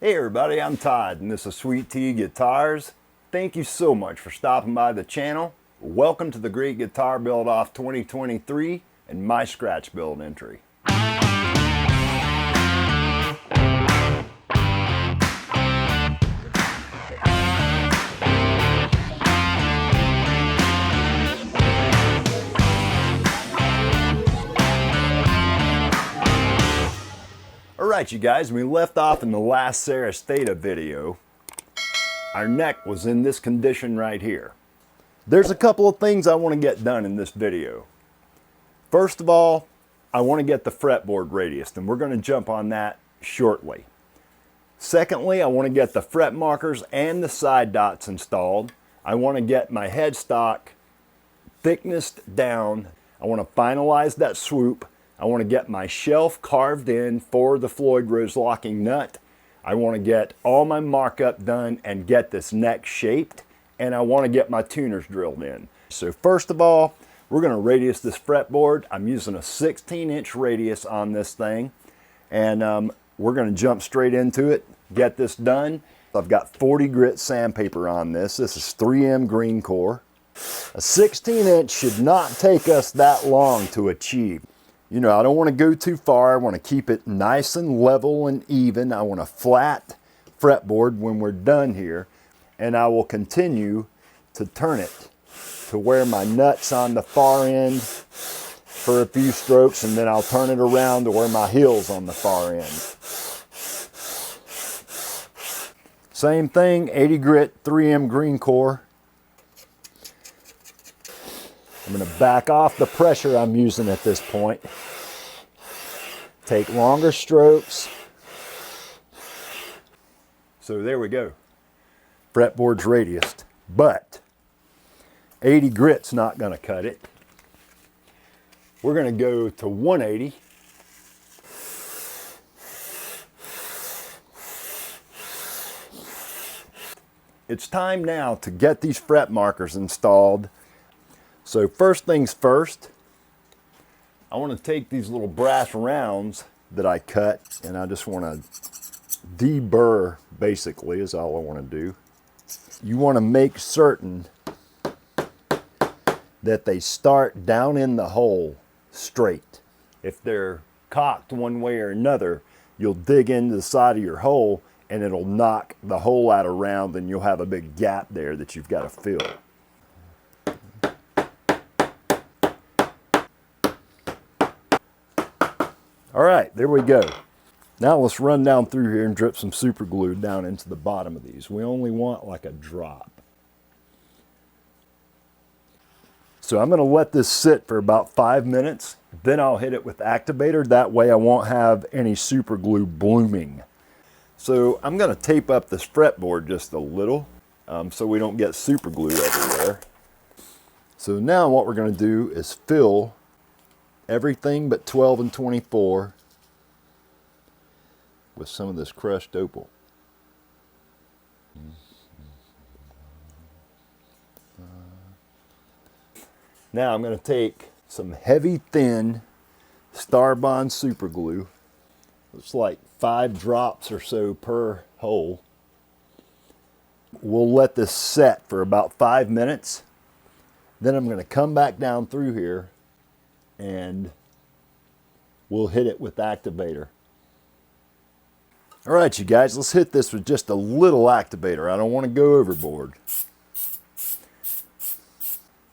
Hey everybody, I'm Todd and this is Sweet Tea Guitars. Thank you so much for stopping by the channel. Welcome to the Great Guitar Build Off 2023 and my scratch build entry. Alright you guys, we left off in the last Ceres Theta video. Our neck was in this condition right here. There's a couple of things I want to get done in this video. First of all, I want to get the fretboard radiused, and we're going to jump on that shortly. Secondly, I want to get the fret markers and the side dots installed. I want to get my headstock thickness down. I want to finalize that swoop. I want to get my shelf carved in for the Floyd Rose locking nut. I want to get all my markup done and get this neck shaped. And I want to get my tuners drilled in. So first of all, we're going to radius this fretboard. I'm using a 16-inch radius on this thing. And we're going to jump straight into it, get this done. I've got 40 grit sandpaper on this. This is 3M green core. A 16-inch should not take us that long to achieve. You know, I don't want to go too far. I want to keep it nice and level and even. I want a flat fretboard when we're done here. And I will continue to turn it to where my nut's on the far end for a few strokes, and then I'll turn it around to where my heel's on the far end. Same thing, 80 grit 3M green core. I'm going to back off the pressure I'm using at this point. Take longer strokes. So there we go. Fretboard's radiused, but 80 grit's not going to cut it. We're going to go to 180. It's time now to get these fret markers installed. So first things first, I want to take these little brass rounds that I cut, and I just want to deburr, basically, is all I want to do. You want to make certain that they start down in the hole straight. If they're cocked one way or another, you'll dig into the side of your hole and it'll knock the hole out around, and you'll have a big gap there that you've got to fill. All right, there we go. Now let's run down through here and drip some super glue down into the bottom of these. We only want like a drop. So I'm going to let this sit for about 5 minutes. Then I'll hit it with activator. That way I won't have any super glue blooming. So I'm going to tape up this fretboard just a little so we don't get super glue everywhere. So now what we're going to do is fill everything but 12 and 24 with some of this crushed opal. Now I'm going to take some heavy thin Starbond super glue. It's like 5 drops or so per hole. We'll let this set for about 5 minutes. Then I'm going to come back down through here and we'll hit it with activator. All right, you guys, let's hit this with just a little activator. I don't want to go overboard.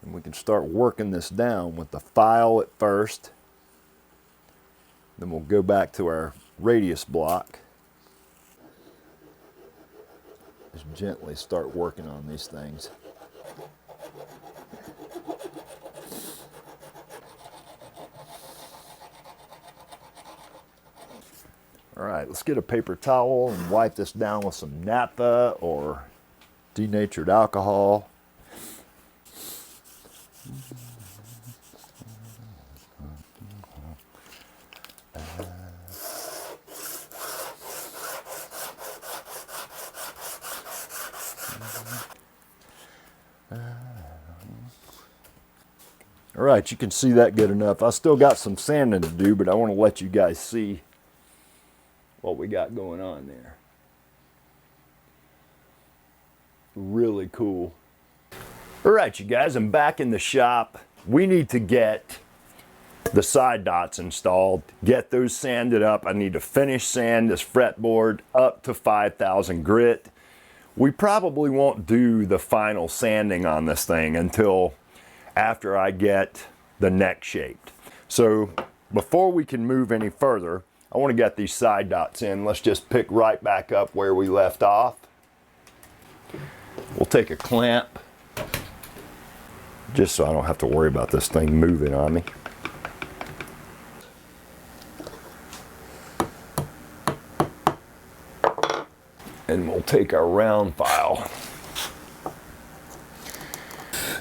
And we can start working this down with the file at first. Then we'll go back to our radius block. Just gently start working on these things. All right, let's get a paper towel and wipe this down with some naphtha or denatured alcohol. All right, you can see that good enough. I still got some sanding to do, but I want to let you guys see what we got going on there. really cool. All right, you guys, I'm back in the shop. We need to get the side dots installed, get those sanded up. I need to finish sand this fretboard up to 5,000 grit. We probably won't do the final sanding on this thing until after I get the neck shaped. So before we can move any further, I want to get these side dots in. Let's just pick right back up where we left off. We'll take a clamp, just so I don't have to worry about this thing moving on me. And we'll take our round file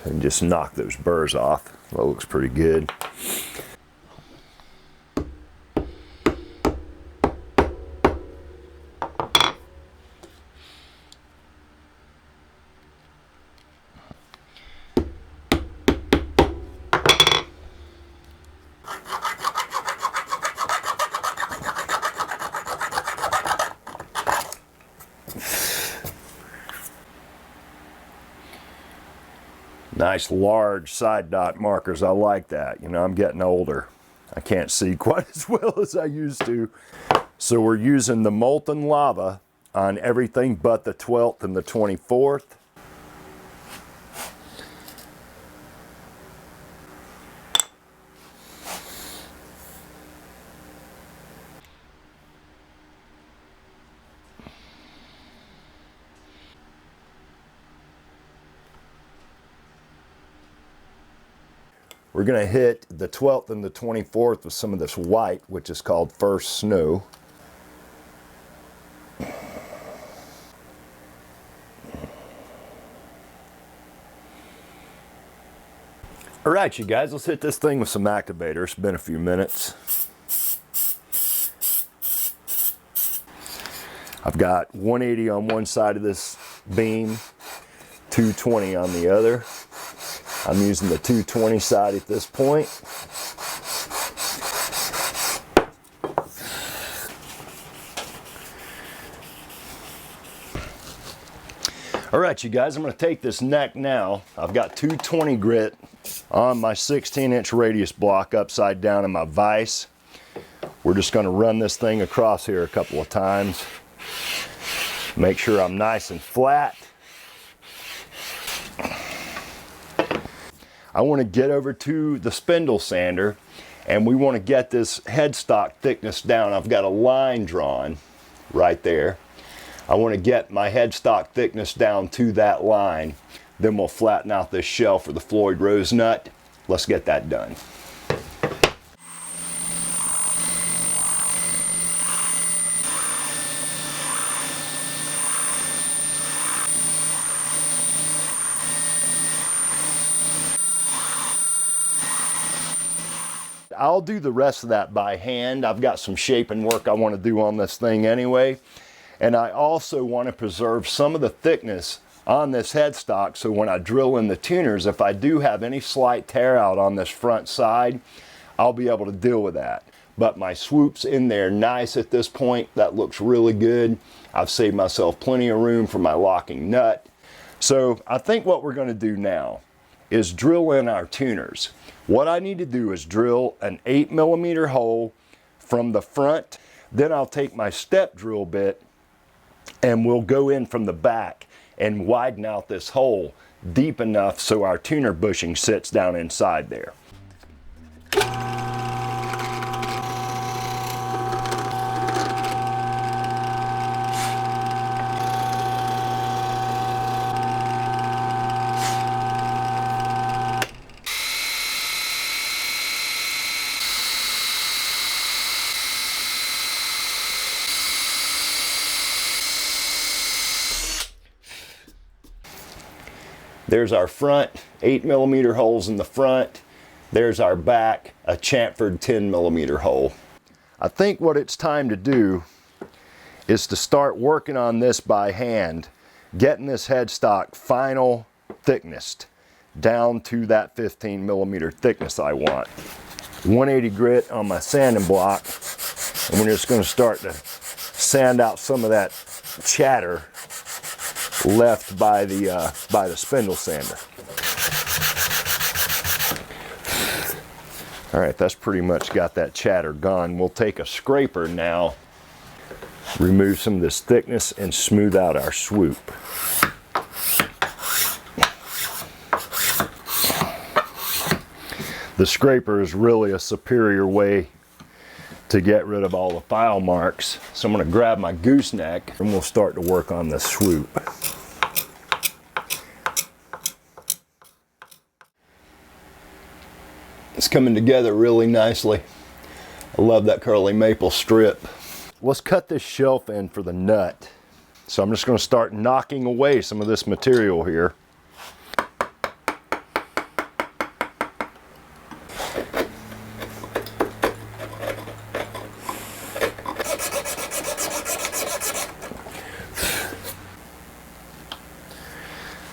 and just knock those burrs off. That looks pretty good. Nice large side dot markers. I like that. You know, I'm getting older. I can't see quite as well as I used to. So we're using the molten lava on everything but the 12th and the 24th. We're going to hit the 12th and the 24th with some of this white, which is called First Snow. All right, you guys, let's hit this thing with some activator. It's been a few minutes. I've got 180 on one side of this beam, 220 on the other. I'm using the 220 side at this point. All right, you guys, I'm going to take this neck now. I've got 220 grit on my 16-inch radius block upside down in my vise. We're just going to run this thing across here a couple of times. Make sure I'm nice and flat. I want to get over to the spindle sander and we want to get this headstock thickness down. I've got a line drawn right there. I want to get my headstock thickness down to that line. Then we'll flatten out this shell for the Floyd Rose nut. Let's get that done. I'll do the rest of that by hand. I've got some shaping work I want to do on this thing anyway. And I also want to preserve some of the thickness on this headstock so when I drill in the tuners, if I do have any slight tear out on this front side, I'll be able to deal with that. But my swoop's in there nice at this point. That looks really good. I've saved myself plenty of room for my locking nut. So I think what we're going to do now is drill in our tuners. What I need to do is drill an 8mm hole from the front. Then I'll take my step drill bit and we'll go in from the back and widen out this hole deep enough so our tuner bushing sits down inside there. There's our front, 8mm holes in the front. There's our back, a chamfered 10mm hole. I think what it's time to do is to start working on this by hand, getting this headstock final thickness down to that 15mm thickness I want. 180 grit on my sanding block, and we're just going to start to sand out some of that chatter left by the spindle sander. All right, that's pretty much got that chatter gone. We'll take a scraper now, remove some of this thickness, and smooth out our swoop. The scraper is really a superior way to get rid of all the file marks. So I'm going to grab my gooseneck and we'll start to work on the swoop. It's coming together really nicely. I love that curly maple strip. Let's cut this shelf in for the nut. So I'm just going to start knocking away some of this material here.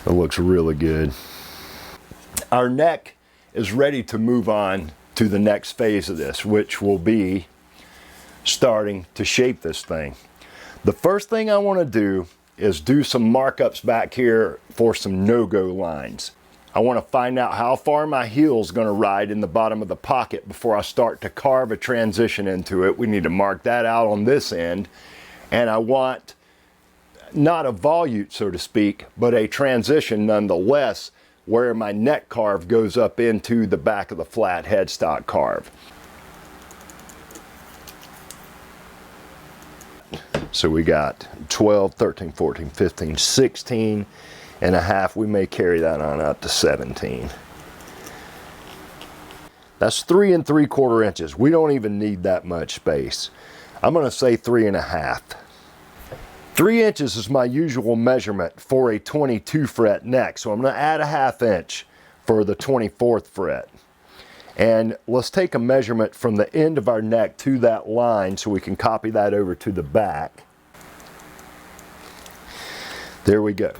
It looks really good. Our neck is ready to move on to the next phase of this, which will be starting to shape this thing. The first thing I want to do is do some markups back here for some no-go lines. I want to find out how far my heel is going to ride in the bottom of the pocket before I start to carve a transition into it. We need to mark that out on this end, and I want not a volute, so to speak, but a transition nonetheless, where my neck carve goes up into the back of the flat headstock carve. So we got 12, 13, 14, 15, 16 and a half. We may carry that on up to 17. That's 3 3/4 inches. We don't even need that much space. I'm going to say 3 1/2. 3 inches is my usual measurement for a 22 fret neck, so I'm going to add a 1/2 inch for the 24th fret. And let's take a measurement from the end of our neck to that line so we can copy that over to the back. There we go.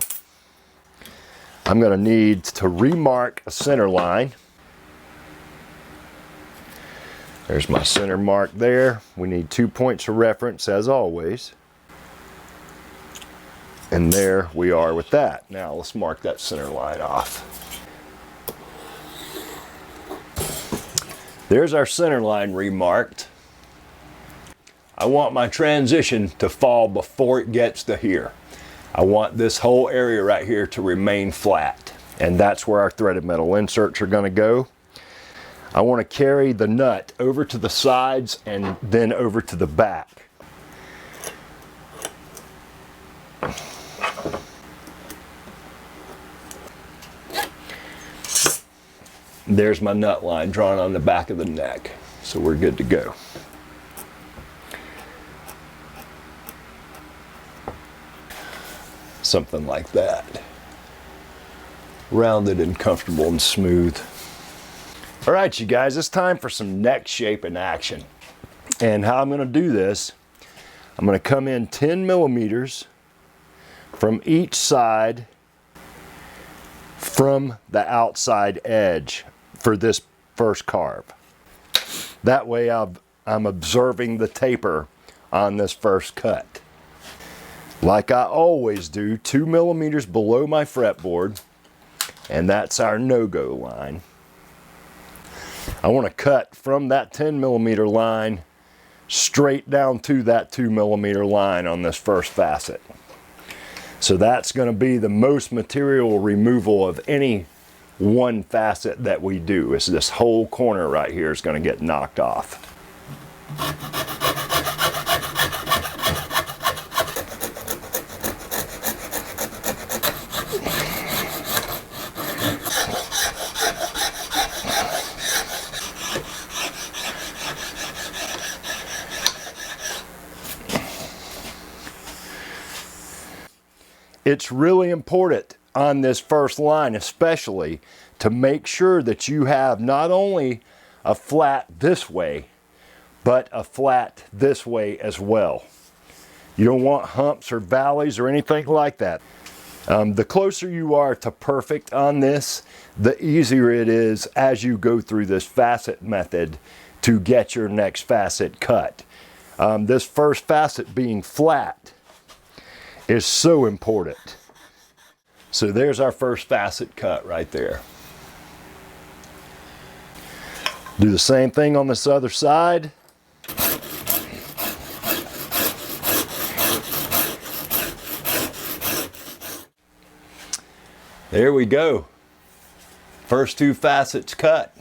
I'm going to need to remark a center line. There's my center mark there. We need 2 points of reference as always. And there we are with that. Now let's mark that center line off. There's our center line remarked. I want my transition to fall before it gets to here. I want this whole area right here to remain flat. And that's where our threaded metal inserts are going to go. I want to carry the nut over to the sides and then over to the back. There's my nut line drawn on the back of the neck, so we're good to go. Something like that. Rounded and comfortable and smooth. All right, you guys, it's time for some neck shape in action. And how I'm going to do this, I'm going to come in 10 millimeters from each side from the outside edge for this first carve. That way I'm observing the taper on this first cut. Like I always do, 2 millimeters below my fretboard, and that's our no-go line. I want to cut from that 10 millimeter line straight down to that 2 millimeter line on this first facet. So that's going to be the most material removal of any one facet that we do. Is this whole corner right here is going to get knocked off. It's really important on this first line especially to make sure that you have not only a flat this way, but a flat this way as well. You don't want humps or valleys or anything like that. The closer you are to perfect on this, the easier it is as you go through this facet method to get your next facet cut. This first facet being flat is so important. So there's our first facet cut right there. Do the same thing on this other side. There we go. First two facets cut.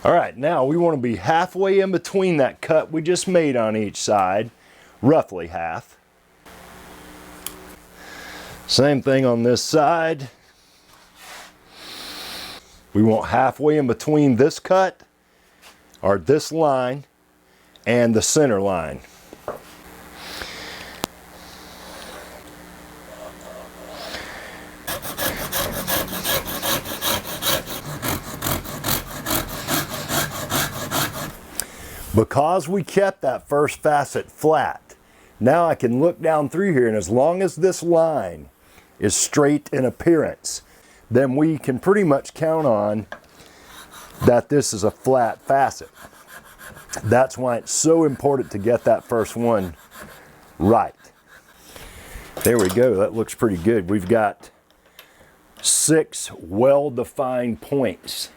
All right, now we want to be halfway in between that cut we just made on each side, roughly half. Same thing on this side. We want halfway in between this cut, or this line, and the center line. Because we kept that first facet flat, now I can look down through here, and as long as this line is straight in appearance, then we can pretty much count on that this is a flat facet. That's why it's so important to get that first one right. There we go, that looks pretty good. We've got 6 well-defined points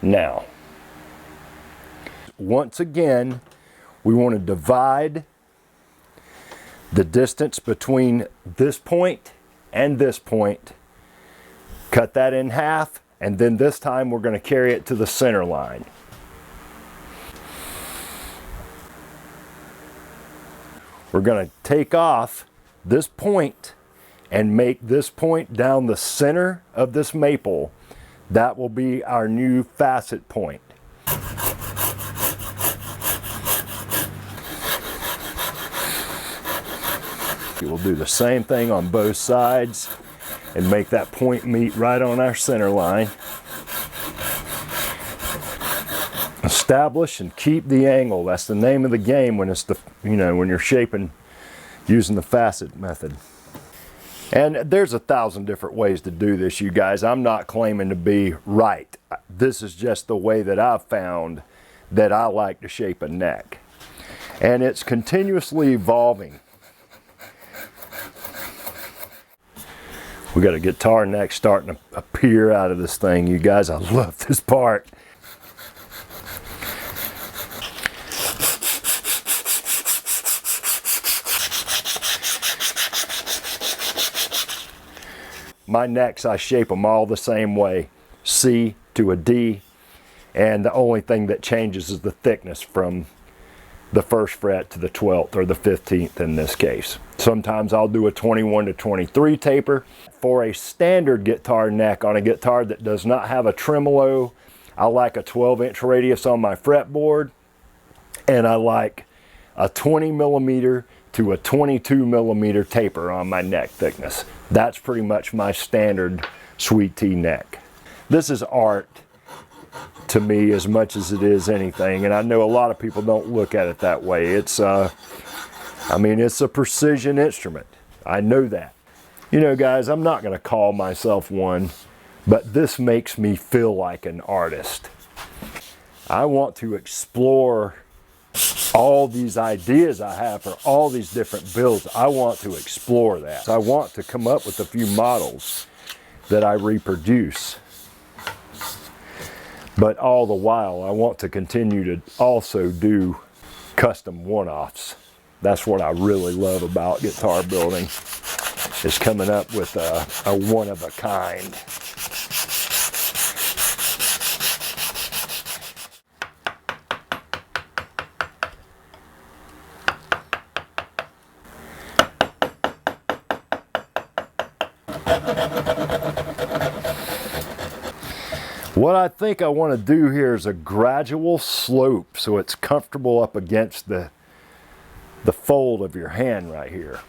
now. Once again, we want to divide the distance between this point and this point, cut that in half, and then this time we're going to carry it to the center line. We're going to take off this point and make this point down the center of this maple. That will be our new facet point. We'll do the same thing on both sides and make that point meet right on our center line. Establish and keep the angle. That's the name of the game when it's when you're shaping using the facet method. And there's 1,000 different ways to do this, you guys. I'm not claiming to be right. This is just the way that I've found that I like to shape a neck. And it's continuously evolving. We got a guitar neck starting to appear out of this thing, you guys. I love this part. My necks, I shape them all the same way, C to a D, and the only thing that changes is the thickness from the 1st fret to the 12th, or the 15th in this case. Sometimes I'll do a 21 to 23 taper. For a standard guitar neck on a guitar that does not have a tremolo, I like a 12-inch radius on my fretboard, and I like a 20 millimeter to a 22 millimeter taper on my neck thickness. That's pretty much my standard sweet tea neck. This is art to me as much as it is anything, and I know a lot of people don't look at it that way. It's I mean, it's a precision instrument. I know that. You know, guys, I'm not going to call myself one, but this makes me feel like an artist. I want to explore all these ideas I have for all these different builds. I want to explore that. I want to come up with a few models that I reproduce. But all the while, I want to continue to also do custom one-offs. That's what I really love about guitar building, is coming up with a one-of-a-kind. What I think I want to do here is a gradual slope so it's comfortable up against the fold of your hand right here.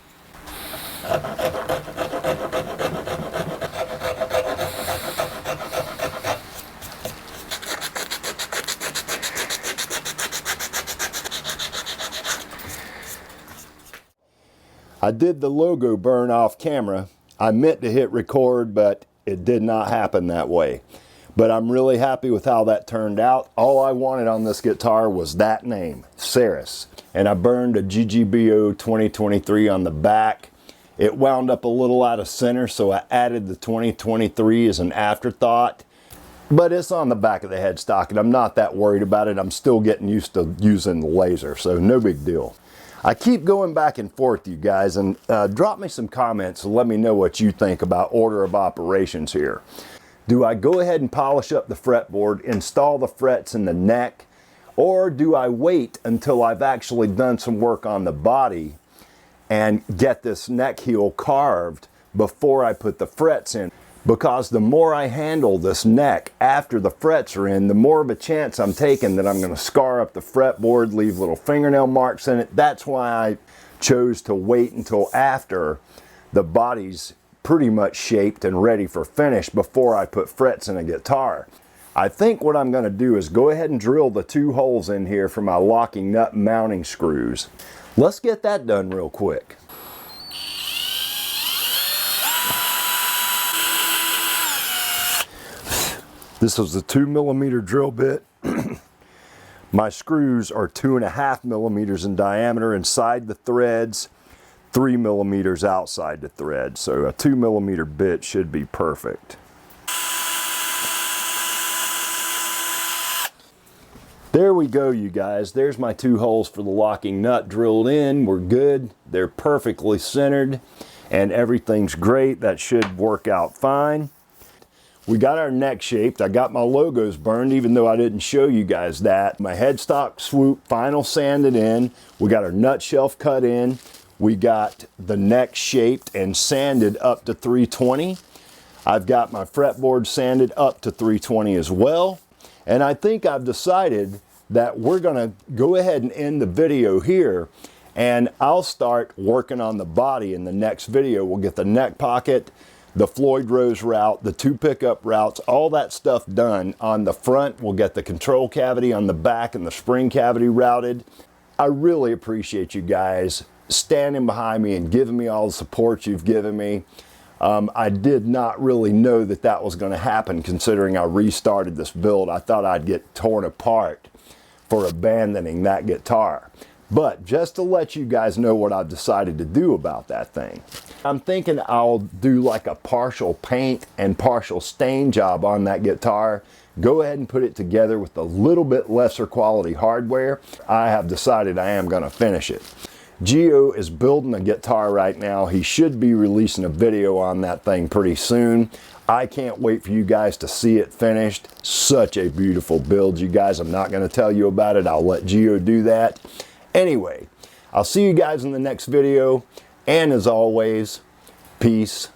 I did the logo burn off camera. I meant to hit record, but it did not happen that way. But I'm really happy with how that turned out. All I wanted on this guitar was that name, Ceres. And I burned a GGBO 2023 on the back. It wound up a little out of center, so I added the 2023 as an afterthought. But it's on the back of the headstock, and I'm not that worried about it. I'm still getting used to using the laser, so no big deal. I keep going back and forth, you guys, and drop me some comments and let me know what you think about order of operations here. Do I go ahead and polish up the fretboard, install the frets in the neck, or do I wait until I've actually done some work on the body and get this neck heel carved before I put the frets in? Because the more I handle this neck after the frets are in, the more of a chance I'm taking that I'm going to scar up the fretboard, leave little fingernail marks in it. That's why I chose to wait until after the body's pretty much shaped and ready for finish before I put frets in a guitar. I think what I'm going to do is go ahead and drill the 2 holes in here for my locking nut mounting screws. Let's get that done real quick. This is a 2mm drill bit. My screws are 2.5mm in diameter inside the threads, 3mm outside the thread. So a 2mm bit should be perfect. There we go, you guys. There's my 2 holes for the locking nut drilled in. We're good. They're perfectly centered and everything's great. That should work out fine. We got our neck shaped. I got my logos burned, even though I didn't show you guys that. My headstock swoop final sanded in. We got our nut shelf cut in. We got the neck shaped and sanded up to 320. I've got my fretboard sanded up to 320 as well. And I think I've decided that we're gonna go ahead and end the video here, and I'll start working on the body in the next video. We'll get the neck pocket, the Floyd Rose route, the 2 pickup routes, all that stuff done. On the front, we'll get the control cavity on the back and the spring cavity routed. I really appreciate you guys standing behind me and giving me all the support you've given me. I did not really know that that was going to happen, considering I restarted this build. I thought I'd get torn apart for abandoning that guitar. But just to let you guys know what I've decided to do about that thing. I'm thinking I'll do like a partial paint and partial stain job on that guitar. Go ahead and put it together with a little bit lesser quality hardware. I have decided I am going to finish it. Geo is building a guitar right now. He should be releasing a video on that thing pretty soon. I can't wait for you guys to see it finished. Such a beautiful build, you guys. I'm not going to tell you about it. I'll let Geo do that. Anyway, I'll see you guys in the next video. And as always, peace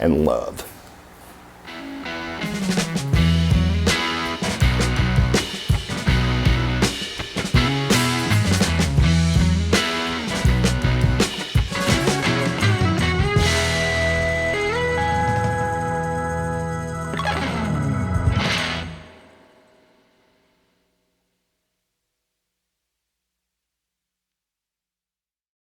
and love.